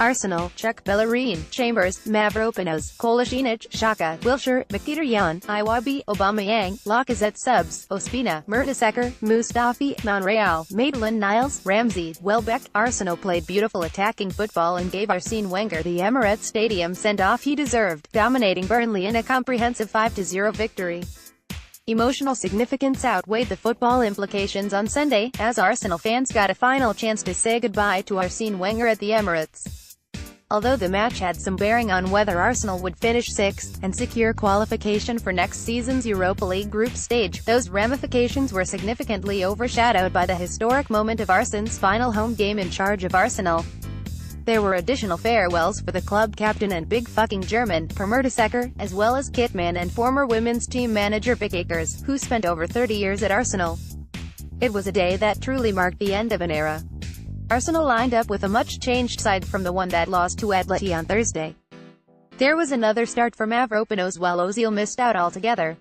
Arsenal, Cech, Bellerin, Chambers, Mavropanos, Kolasinac, Xhaka, Wilshere, Mkhitaryan, Iwobi, Aubameyang, Lacazette Subs, Ospina, Mertesacker, Mustafi, Monreal, Maitland-Niles, Ramsey, Welbeck. Arsenal played beautiful attacking football and gave Arsene Wenger the Emirates Stadium send-off he deserved, dominating Burnley in a comprehensive 5-0 victory. Emotional significance outweighed the football implications on Sunday, as Arsenal fans got a final chance to say goodbye to Arsene Wenger at the Emirates. Although the match had some bearing on whether Arsenal would finish sixth and secure qualification for next season's Europa League group stage, those ramifications were significantly overshadowed by the historic moment of Arsene's final home game in charge of Arsenal. There were additional farewells for the club captain and big fucking German, per Mertesacker, as well as kitman and former women's team manager Vic Akers, who spent over 30 years at Arsenal. It was a day that truly marked the end of an era. Arsenal lined up with a much-changed side from the one that lost to Atleti on Thursday. There was another start for Mavropanos while Ozil missed out altogether.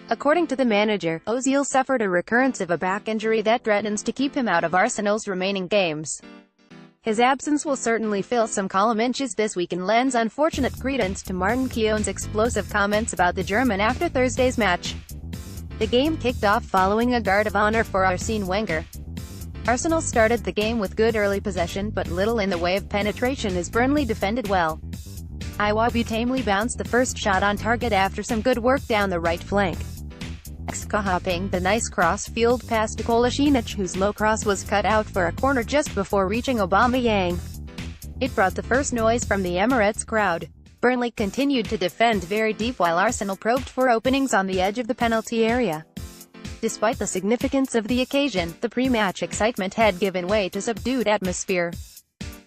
According to the manager, Ozil suffered a recurrence of a back injury that threatens to keep him out of Arsenal's remaining games. His absence will certainly fill some column inches this week and lends unfortunate credence to Martin Keown's explosive comments about the German after Thursday's match. The game kicked off following a guard of honor for Arsene Wenger. Arsenal started the game with good early possession but little in the way of penetration as Burnley defended well. Iwobi tamely bounced the first shot on target after some good work down the right flank. Xhaka pinged the nice cross-field pass to Kolasinac, whose low cross was cut out for a corner just before reaching Aubameyang. It brought the first noise from the Emirates crowd. Burnley continued to defend very deep while Arsenal probed for openings on the edge of the penalty area. Despite the significance of the occasion, the pre-match excitement had given way to subdued atmosphere.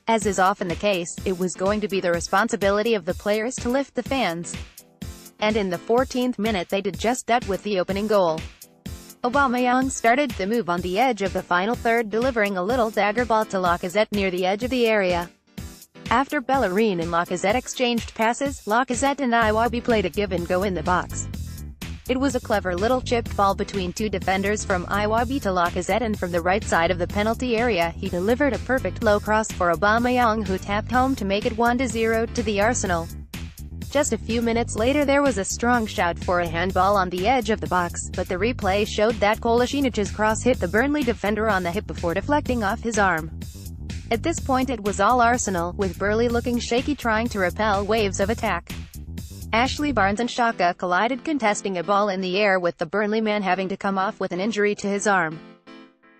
As is often the case, it was going to be the responsibility of the players to lift the fans. And in the 14th minute they did just that with the opening goal. Aubameyang started the move on the edge of the final third, delivering a little dagger ball to Lacazette near the edge of the area. After Bellerin and Lacazette exchanged passes, Lacazette and Iwobi played a give-and-go in the box. It was a clever little chipped ball between two defenders from Iwobi to Lacazette, and from the right side of the penalty area, he delivered a perfect low cross for Aubameyang, who tapped home to make it 1-0 to the Arsenal. Just a few minutes later there was a strong shout for a handball on the edge of the box, but the replay showed that Kolasinac's cross hit the Burnley defender on the hip before deflecting off his arm. At this point it was all Arsenal, with Burnley looking shaky trying to repel waves of attack. Ashley Barnes and Xhaka collided, contesting a ball in the air, with the Burnley man having to come off with an injury to his arm.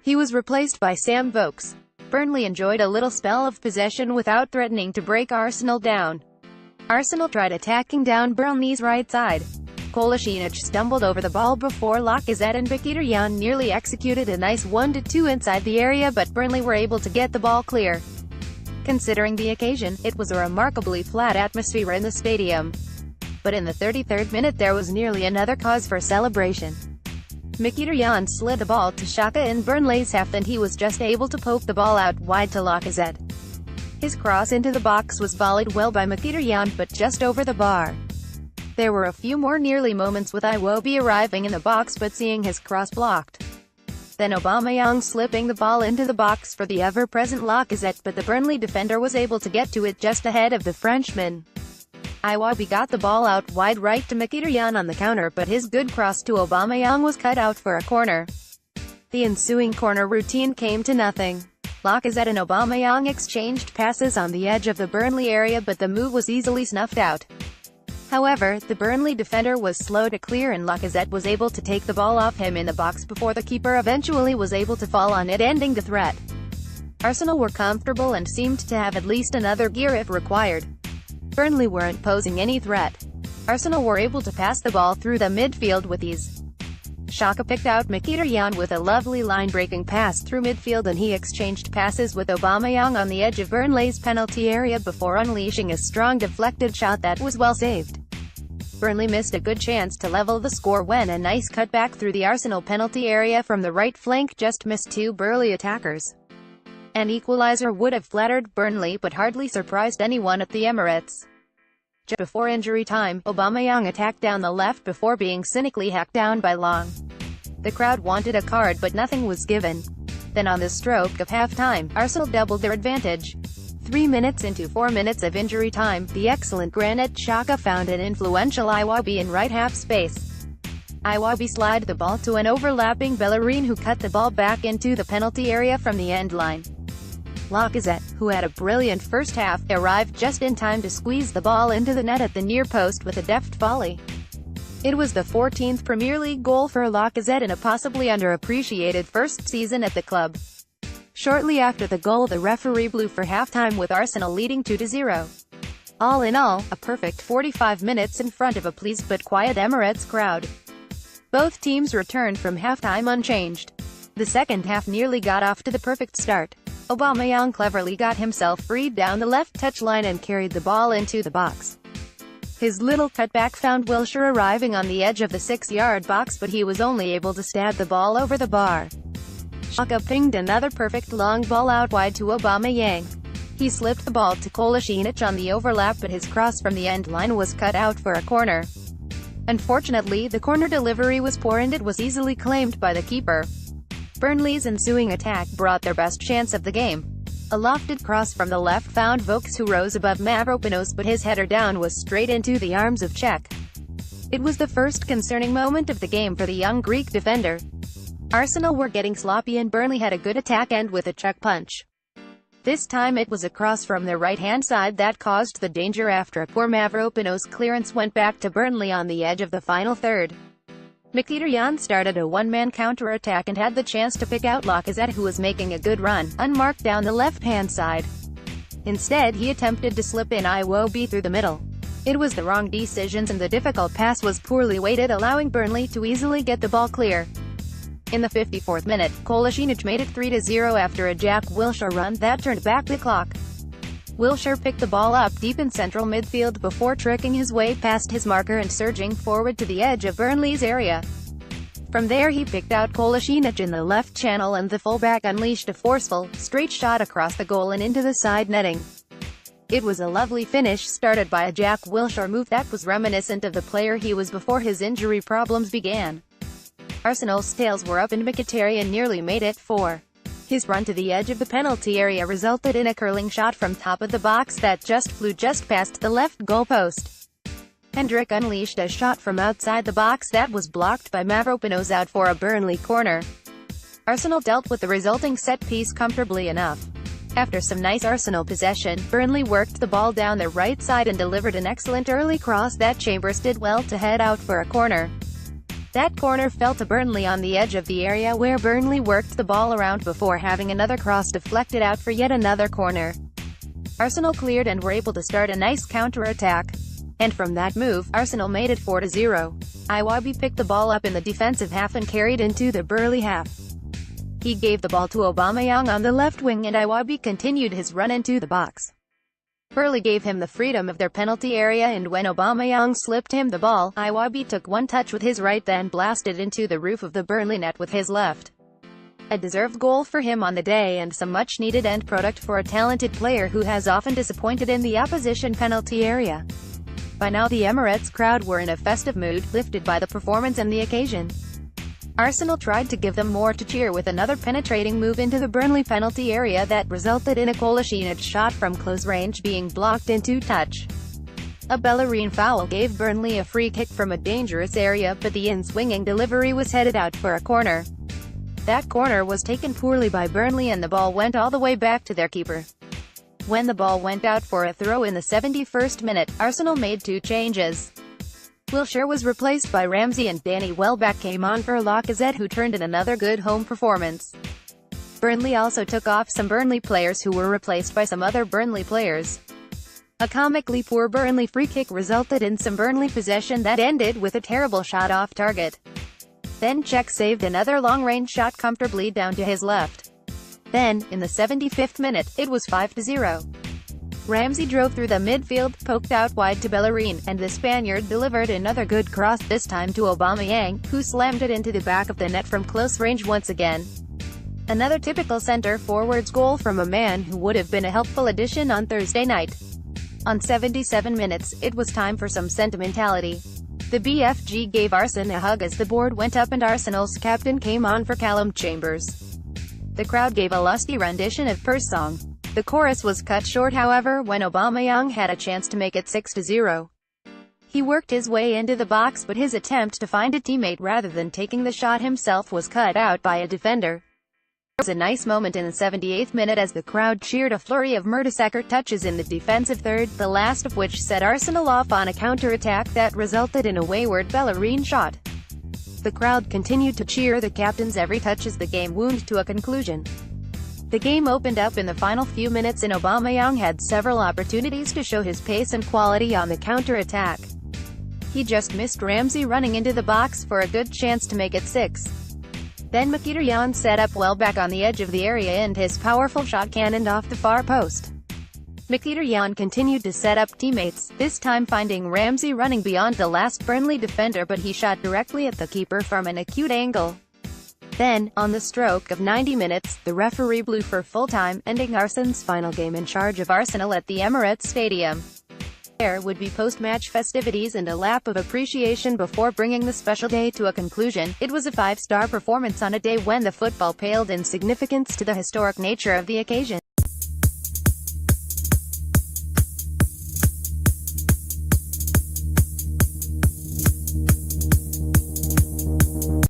He was replaced by Sam Vokes. Burnley enjoyed a little spell of possession without threatening to break Arsenal down. Arsenal tried attacking down Burnley's right side. Kolasinac stumbled over the ball before Lacazette and Mkhitaryan nearly executed a nice 1-2 inside the area, but Burnley were able to get the ball clear. Considering the occasion, it was a remarkably flat atmosphere in the stadium. But in the 33rd minute there was nearly another cause for celebration. Mkhitaryan slid the ball to Xhaka in Burnley's half, and he was just able to poke the ball out wide to Lacazette. His cross into the box was volleyed well by Mkhitaryan, but just over the bar. There were a few more nearly moments, with Iwobi arriving in the box but seeing his cross blocked. Then Aubameyang slipping the ball into the box for the ever-present Lacazette, but the Burnley defender was able to get to it just ahead of the Frenchman. Iwobi got the ball out wide right to Mkhitaryan on the counter, but his good cross to Aubameyang was cut out for a corner. The ensuing corner routine came to nothing. Lacazette and Aubameyang exchanged passes on the edge of the Burnley area, but the move was easily snuffed out. However, the Burnley defender was slow to clear, and Lacazette was able to take the ball off him in the box before the keeper eventually was able to fall on it, ending the threat. Arsenal were comfortable and seemed to have at least another gear if required. Burnley weren't posing any threat. Arsenal were able to pass the ball through the midfield with ease. Xhaka picked out Mkhitaryan with a lovely line-breaking pass through midfield, and he exchanged passes with Aubameyang on the edge of Burnley's penalty area before unleashing a strong deflected shot that was well saved. Burnley missed a good chance to level the score when a nice cutback through the Arsenal penalty area from the right flank just missed two Burnley attackers. An equalizer would have flattered Burnley but hardly surprised anyone at the Emirates. Just before injury time, Aubameyang attacked down the left before being cynically hacked down by Long. The crowd wanted a card but nothing was given. Then on the stroke of half-time, Arsenal doubled their advantage. 3 minutes into 4 minutes of injury time, the excellent Granit Xhaka found an influential Iwobi in right half space. Iwobi slid the ball to an overlapping Bellerin, who cut the ball back into the penalty area from the end line. Lacazette, who had a brilliant first half, arrived just in time to squeeze the ball into the net at the near post with a deft volley. It was the 14th Premier League goal for Lacazette in a possibly underappreciated first season at the club. Shortly after the goal, the referee blew for halftime, with Arsenal leading 2-0. All in all, a perfect 45 minutes in front of a pleased but quiet Emirates crowd. Both teams returned from halftime unchanged. The second half nearly got off to the perfect start. Aubameyang cleverly got himself freed down the left touchline and carried the ball into the box. His little cutback found Wilshere arriving on the edge of the 6-yard box, but he was only able to stab the ball over the bar. Xhaka pinged another perfect long ball out wide to Aubameyang. He slipped the ball to Kolasinac on the overlap, but his cross from the end line was cut out for a corner. Unfortunately, the corner delivery was poor and it was easily claimed by the keeper. Burnley's ensuing attack brought their best chance of the game. A lofted cross from the left found Vokes, who rose above Mavropanos, but his header down was straight into the arms of Cech. It was the first concerning moment of the game for the young Greek defender. Arsenal were getting sloppy and Burnley had a good attack end with a Cech punch. This time it was a cross from their right-hand side that caused the danger after a poor Mavropanos clearance went back to Burnley on the edge of the final third. Mkhitaryan started a one-man counter-attack and had the chance to pick out Lacazette, who was making a good run, unmarked down the left-hand side. Instead, he attempted to slip in Iwobi through the middle. It was the wrong decision and the difficult pass was poorly weighted, allowing Burnley to easily get the ball clear. In the 54th minute, Kolasinac made it 3-0 after a Jack Wilshere run that turned back the clock. Wilshere picked the ball up deep in central midfield before tricking his way past his marker and surging forward to the edge of Burnley's area. From there he picked out Kolasinac in the left channel and the fullback unleashed a forceful, straight shot across the goal and into the side netting. It was a lovely finish started by a Jack Wilshere move that was reminiscent of the player he was before his injury problems began. Arsenal's tails were up and Mkhitaryan nearly made it 4. His run to the edge of the penalty area resulted in a curling shot from top of the box that flew just past the left goalpost. Hendrick unleashed a shot from outside the box that was blocked by Mavropanos out for a Burnley corner. Arsenal dealt with the resulting set-piece comfortably enough. After some nice Arsenal possession, Burnley worked the ball down their right side and delivered an excellent early cross that Chambers did well to head out for a corner. That corner fell to Burnley on the edge of the area, where Burnley worked the ball around before having another cross deflected out for yet another corner. Arsenal cleared and were able to start a nice counter-attack. And from that move, Arsenal made it 4-0. Iwobi picked the ball up in the defensive half and carried into the Burnley half. He gave the ball to Aubameyang on the left wing and Iwobi continued his run into the box. Burnley gave him the freedom of their penalty area, and when Aubameyang slipped him the ball, Iwobi took one touch with his right then blasted into the roof of the Burnley net with his left. A deserved goal for him on the day and some much-needed end product for a talented player who has often disappointed in the opposition penalty area. By now the Emirates crowd were in a festive mood, lifted by the performance and the occasion. Arsenal tried to give them more to cheer with another penetrating move into the Burnley penalty area that resulted in a Kolasinac shot from close range being blocked into touch. A Bellerin foul gave Burnley a free kick from a dangerous area, but the in-swinging delivery was headed out for a corner. That corner was taken poorly by Burnley and the ball went all the way back to their keeper. When the ball went out for a throw in the 71st minute, Arsenal made 2 changes. Wilshere was replaced by Ramsey and Danny Welbeck came on for Lacazette, who turned in another good home performance. Burnley also took off some Burnley players who were replaced by some other Burnley players. A comically poor Burnley free kick resulted in some Burnley possession that ended with a terrible shot off target. Then Cech saved another long-range shot comfortably down to his left. Then, in the 75th minute, it was 5-0. Ramsey drove through the midfield, poked out wide to Bellerin, and the Spaniard delivered another good cross, this time to Aubameyang, who slammed it into the back of the net from close range once again. Another typical centre-forward's goal from a man who would have been a helpful addition on Thursday night. On 77 minutes, it was time for some sentimentality. The BFG gave Arsene a hug as the board went up and Arsenal's captain came on for Callum Chambers. The crowd gave a lusty rendition of Purr's song. The chorus was cut short however when Aubameyang had a chance to make it 6-0. He worked his way into the box but his attempt to find a teammate rather than taking the shot himself was cut out by a defender. There was a nice moment in the 78th minute as the crowd cheered a flurry of Mertesacker touches in the defensive third, the last of which set Arsenal off on a counter-attack that resulted in a wayward Bellerin shot. The crowd continued to cheer the captain's every touch as the game wound to a conclusion. The game opened up in the final few minutes and Aubameyang had several opportunities to show his pace and quality on the counter-attack. He just missed Ramsey running into the box for a good chance to make it 6. Then Mkhitaryan set up Welbeck on the edge of the area and his powerful shot cannoned off the far post. Mkhitaryan continued to set up teammates, this time finding Ramsey running beyond the last Burnley defender but he shot directly at the keeper from an acute angle. Then, on the stroke of 90 minutes, the referee blew for full-time, ending Arsene's final game in charge of Arsenal at the Emirates Stadium. There would be post-match festivities and a lap of appreciation before bringing the special day to a conclusion. It was a 5-star performance on a day when the football paled in significance to the historic nature of the occasion.